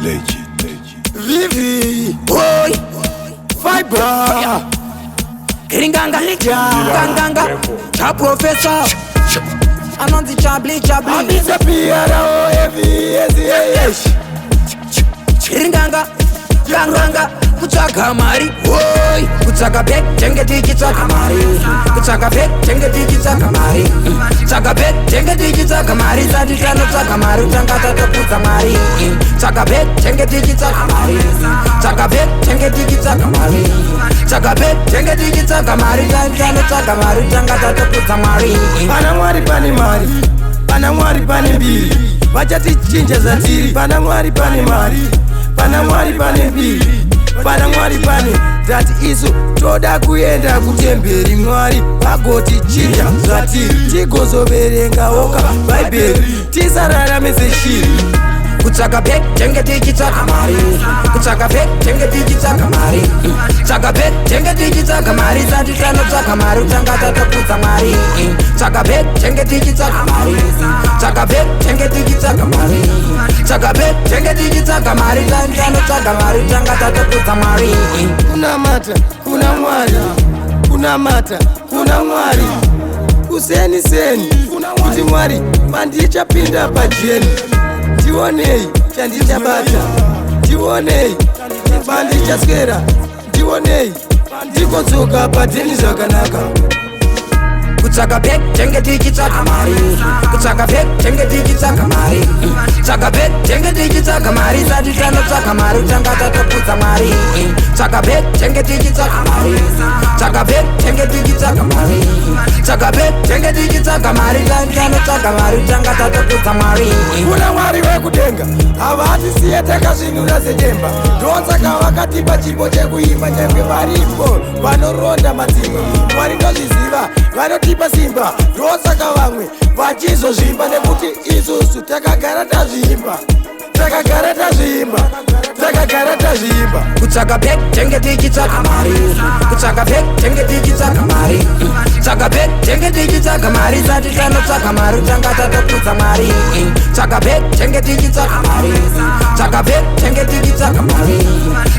Vivi, oi, Viber, Gringanga, Ganganga, cha professor, Anonzi Chabli, I'm disappeared, oh, heavy, Gringanga, Ganganga, kuchaka mari, oi, kuchaka bek, jenge digi chaka mari, kuchaka bek, jenge digi chaka mari, chaka bek, jenge digi chaka mari, zadi kano chaka mari, changa tata puta mari, chaka bek, jenge digi chaka mari, chaka bek, jenge digi chaka mari, chaka bek, jenge digi chaka mari, zadi kano chaka mari, changa tata puta mari. Pana mwari pane mari, pana mwari pane biri, vachati chinja zatiri, pana mwari pane mari, pana mwari pane biri, pana mwari pane zati isu toda kuenda kutemberi mwari vagoti chinja zatiri tigozoverenga oka bhaibheri tisararame seshiri. Kuchaka bek, jenge digi chaka mari, kuchaka bek, jenge digi chaka mari, chaka bek, jenge digi chaka mari, zadi kano chaka mari, changa tata puta mari, chaka bek, jenge digi chaka mari, chaka bek, jenge digi chaka mari, chaka bek, jenge digi chaka mari, zadi kano chaka mari, changa tata puta mari. Kuna mata, kuna mwari, kuna mata, kuna mwari, kuseni seni, kuti mwari pandichapinda pajeni, tionei chandichabata, tionei pandichaswera, tionei ndikodzoka padheni zvakanaka. Kuchaka bek, jenge digi chaka mari, kuchaka bek, jenge digi chaka mari, chaka bek, jenge digi chaka mari, zadi kano chaka mari, changa tata puta mari, chaka bek, jenge digi chaka mari, chaka bek, jenge digi chaka mari, chaka bek, jenge digi chaka mari, zadi kano chaka mari, changa tata puta mari. Kuna mwari wekudenga havatisiye takazvinura senyemba, ndosaka vakatipa chipo chekuimba nyange varipo vanoronda madzimba. Mwari ndozviziva vanotipa simba, ndosaka vamwe vachizozvimba nekuti isusu takagara tazviimba, takagara tazviimba, takagara tazviimba. Kuchaka bek, jenge digi chaka mari, kuchaka bek, jenge digi chaka mari, chaka bek, jenge digi chaka mari, zadi kano chaka mari, changa tata puta mari, chaka bek, jenge digi chaka mari, chaka bek, jenge digi chaka mari,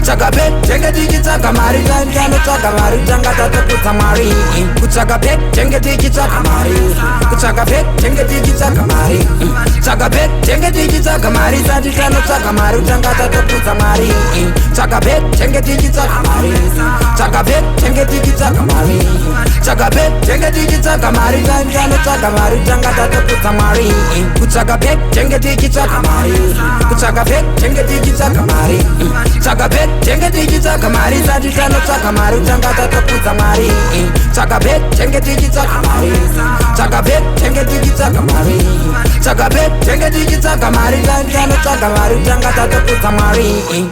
chaka bek, jenge digi chaka mari, zadi kano chaka mari, changa tata puta mari. Kuchaka bek, jenge digi chaka mari, kuchaka bek, jenge digi chaka mari, chaka bek, jenge digi chaka mari, zadi kano chaka mari, changa tata puta mari, chaka bek, jenge digi chaka mari, chaka bek, jenge digi chaka mari, chaka bek, jenge digi chaka mari, zadi kano chaka mari, changa tata puta mari. Kuchaka bek, jenge digi chaka mari, kuchaka bek, jenge digi chaka mari, chaka bek, jenge digi chaka mari, zadi kano chaka mari, changa tata puta mari, chaka bek, jenge digi chaka mari, chaka bek, jenge digi chaka mari, chaka bek, jenge digi chaka mari, zadi kano chaka mari, changa tata puta mari.